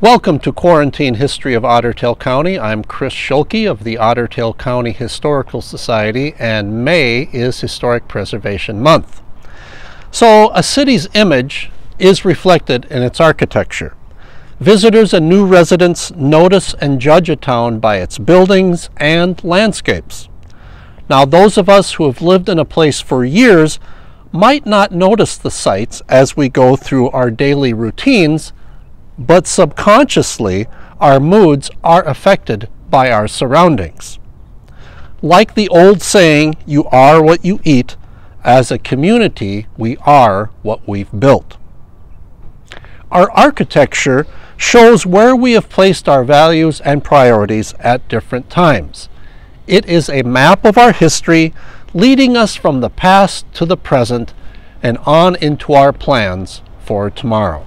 Welcome to Quarantine History of Ottertail County. I'm Chris Schuelke of the Ottertail County Historical Society, and May is Historic Preservation Month. So a city's image is reflected in its architecture. Visitors and new residents notice and judge a town by its buildings and landscapes. Now, those of us who have lived in a place for years might not notice the sights as we go through our daily routines, but subconsciously, our moods are affected by our surroundings. Like the old saying, you are what you eat, as a community, we are what we've built. Our architecture shows where we have placed our values and priorities at different times. It is a map of our history, leading us from the past to the present and on into our plans for tomorrow.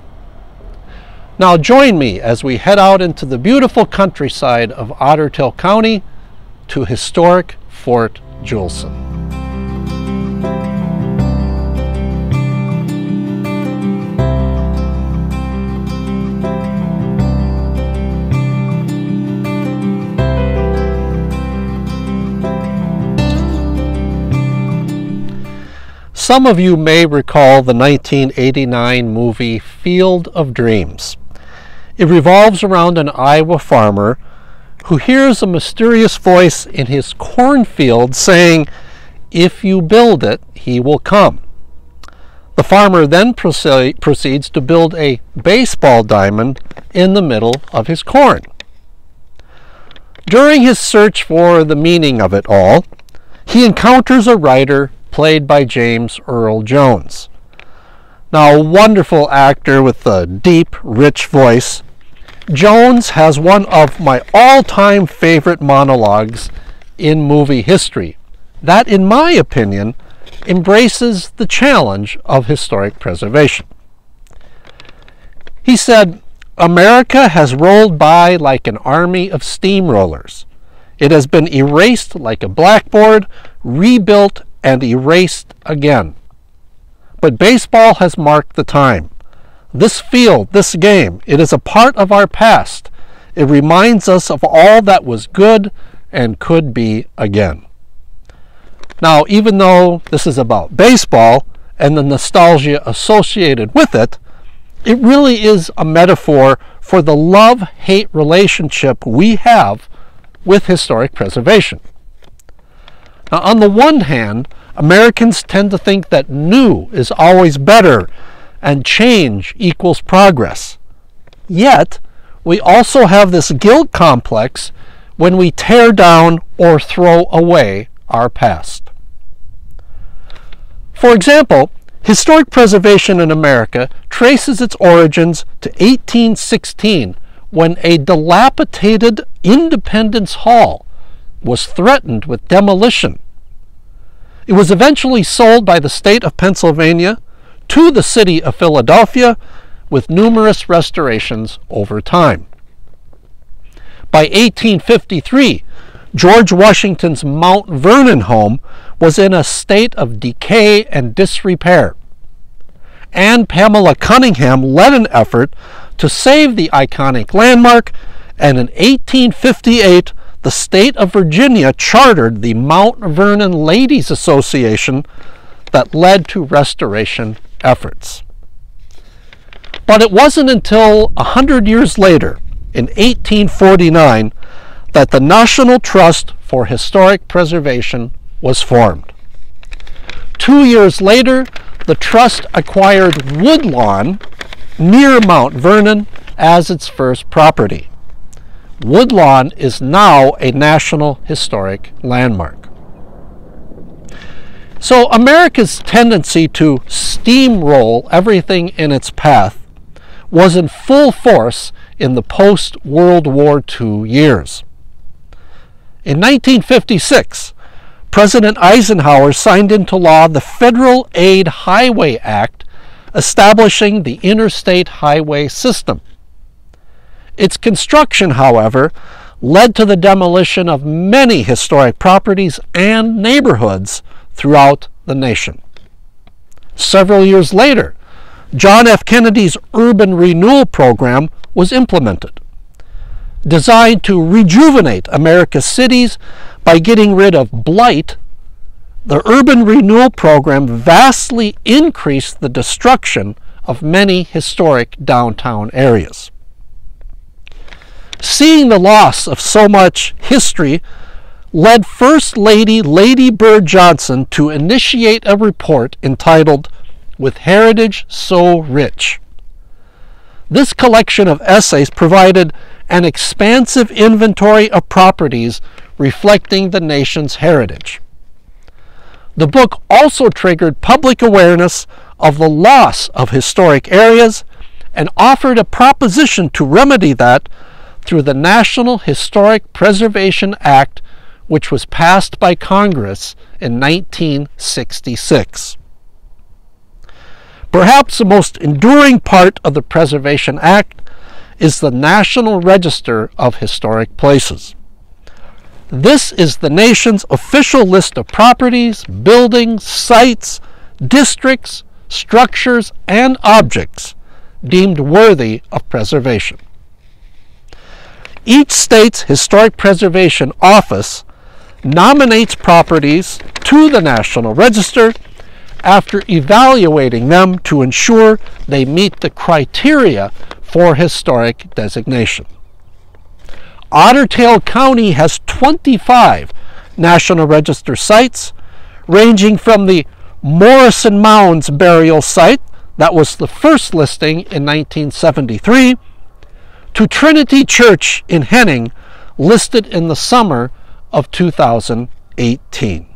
Now join me as we head out into the beautiful countryside of Ottertail County to historic Fort Julesson. Some of you may recall the 1989 movie Field of Dreams. It revolves around an Iowa farmer who hears a mysterious voice in his cornfield saying, "If you build it, he will come." The farmer then proceeds to build a baseball diamond in the middle of his corn. During his search for the meaning of it all, he encounters a writer played by James Earl Jones. Now, a wonderful actor with a deep, rich voice, Jones has one of my all-time favorite monologues in movie history that, in my opinion, embraces the challenge of historic preservation. He said, "America has rolled by like an army of steamrollers. It has been erased like a blackboard, rebuilt and erased again. But baseball has marked the time. This field, this game, it is a part of our past. It reminds us of all that was good and could be again." Now, even though this is about baseball and the nostalgia associated with it, it really is a metaphor for the love-hate relationship we have with historic preservation. Now, on the one hand, Americans tend to think that new is always better and change equals progress. Yet, we also have this guilt complex when we tear down or throw away our past. For example, historic preservation in America traces its origins to 1816, when a dilapidated Independence Hall was threatened with demolition. It was eventually sold by the state of Pennsylvania to the city of Philadelphia, with numerous restorations over time. By 1853, George Washington's Mount Vernon home was in a state of decay and disrepair. And Pamela Cunningham led an effort to save the iconic landmark, and in 1858, the state of Virginia chartered the Mount Vernon Ladies Association that led to restoration efforts. But it wasn't until 100 years later, in 1849, that the National Trust for Historic Preservation was formed. 2 years later, the trust acquired Woodlawn near Mount Vernon as its first property. Woodlawn is now a National Historic Landmark. So America's tendency to steamroll everything in its path was in full force in the post-World War II years. In 1956, President Eisenhower signed into law the Federal Aid Highway Act, establishing the interstate highway system. Its construction, however, led to the demolition of many historic properties and neighborhoods throughout the nation. Several years later, John F. Kennedy's urban renewal program was implemented, designed to rejuvenate America's cities by getting rid of blight. The urban renewal program vastly increased the destruction of many historic downtown areas. Seeing the loss of so much history led First Lady Lady Bird Johnson to initiate a report entitled "With Heritage So Rich." This collection of essays provided an expansive inventory of properties reflecting the nation's heritage. The book also triggered public awareness of the loss of historic areas and offered a proposition to remedy that through the National Historic Preservation Act, which was passed by Congress in 1966. Perhaps the most enduring part of the Preservation Act is the National Register of Historic Places. This is the nation's official list of properties, buildings, sites, districts, structures, and objects deemed worthy of preservation. Each state's Historic Preservation Office nominates properties to the National Register after evaluating them to ensure they meet the criteria for historic designation. Otter County has 25 National Register sites, ranging from the Morrison Mounds burial site, that was the first listing in 1973, to Trinity Church in Henning, listed in the summer of 2018.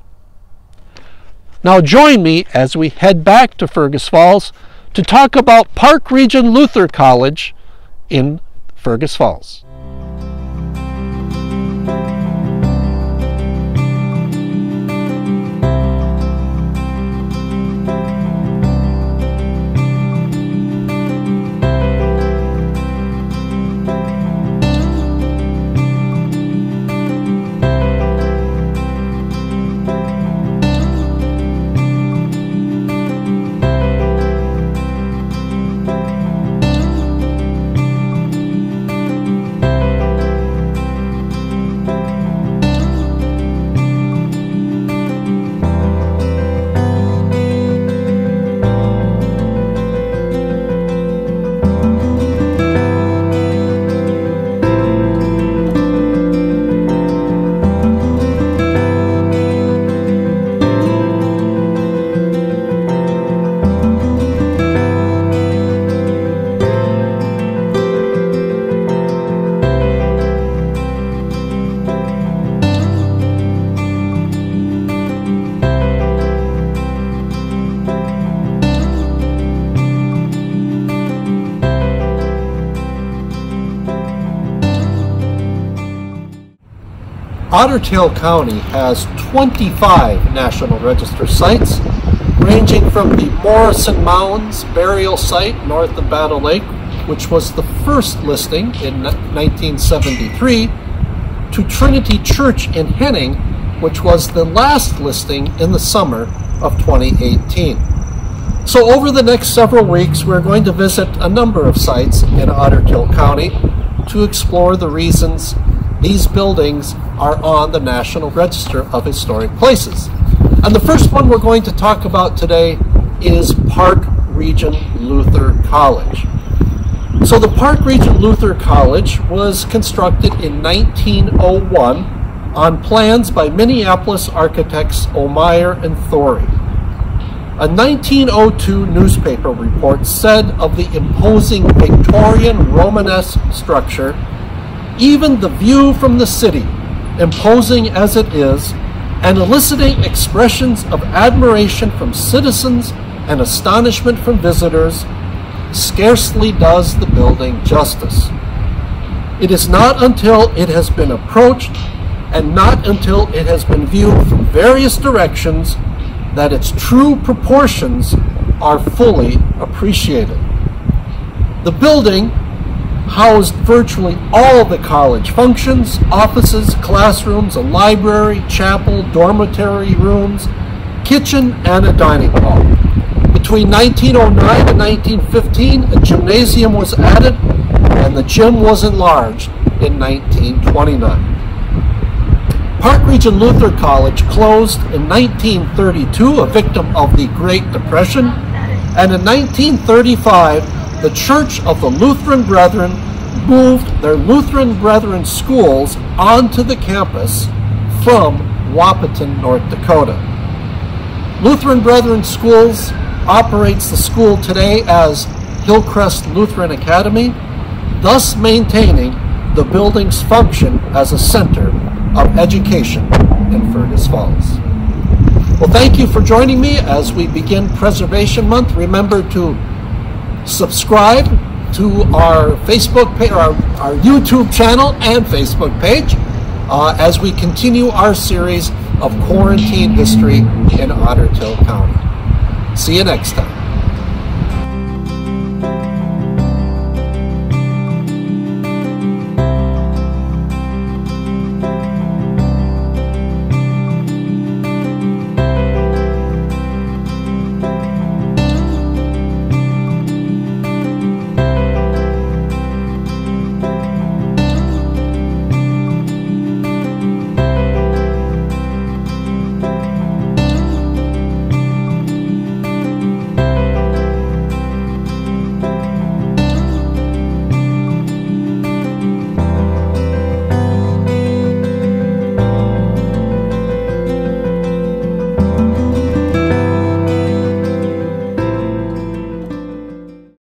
Now join me as we head back to Fergus Falls to talk about Park Region Lutheran College in Fergus Falls. Otter County has 25 National Register sites, ranging from the Morrison Mounds burial site north of Battle Lake, which was the first listing in 1973, to Trinity Church in Henning, which was the last listing in the summer of 2018. So over the next several weeks, we're going to visit a number of sites in Otter County to explore the reasons these buildings are on the National Register of Historic Places. And the first one we're going to talk about today is Park Region Lutheran College. So the Park Region Lutheran College was constructed in 1901 on plans by Minneapolis architects O'Meyer and Thorey. A 1902 newspaper report said of the imposing Victorian Romanesque structure, "Even the view from the city, imposing as it is, and eliciting expressions of admiration from citizens and astonishment from visitors, scarcely does the building justice. It is not until it has been approached and not until it has been viewed from various directions that its true proportions are fully appreciated." The building housed virtually all the college functions, offices, classrooms, a library, chapel, dormitory rooms, kitchen, and a dining hall. Between 1909 and 1915, a gymnasium was added, and the gym was enlarged in 1929. Park Region Lutheran College closed in 1932, a victim of the Great Depression, and in 1935, the Church of the Lutheran Brethren moved their Lutheran Brethren schools onto the campus from Wahpeton, North Dakota. Lutheran Brethren Schools operates the school today as Hillcrest Lutheran Academy, thus maintaining the building's function as a center of education in Fergus Falls. Well, thank you for joining me as we begin Preservation Month. Remember to subscribe to our Facebook page, our YouTube channel and Facebook page as we continue our series of quarantine history in Otter County. See you next time.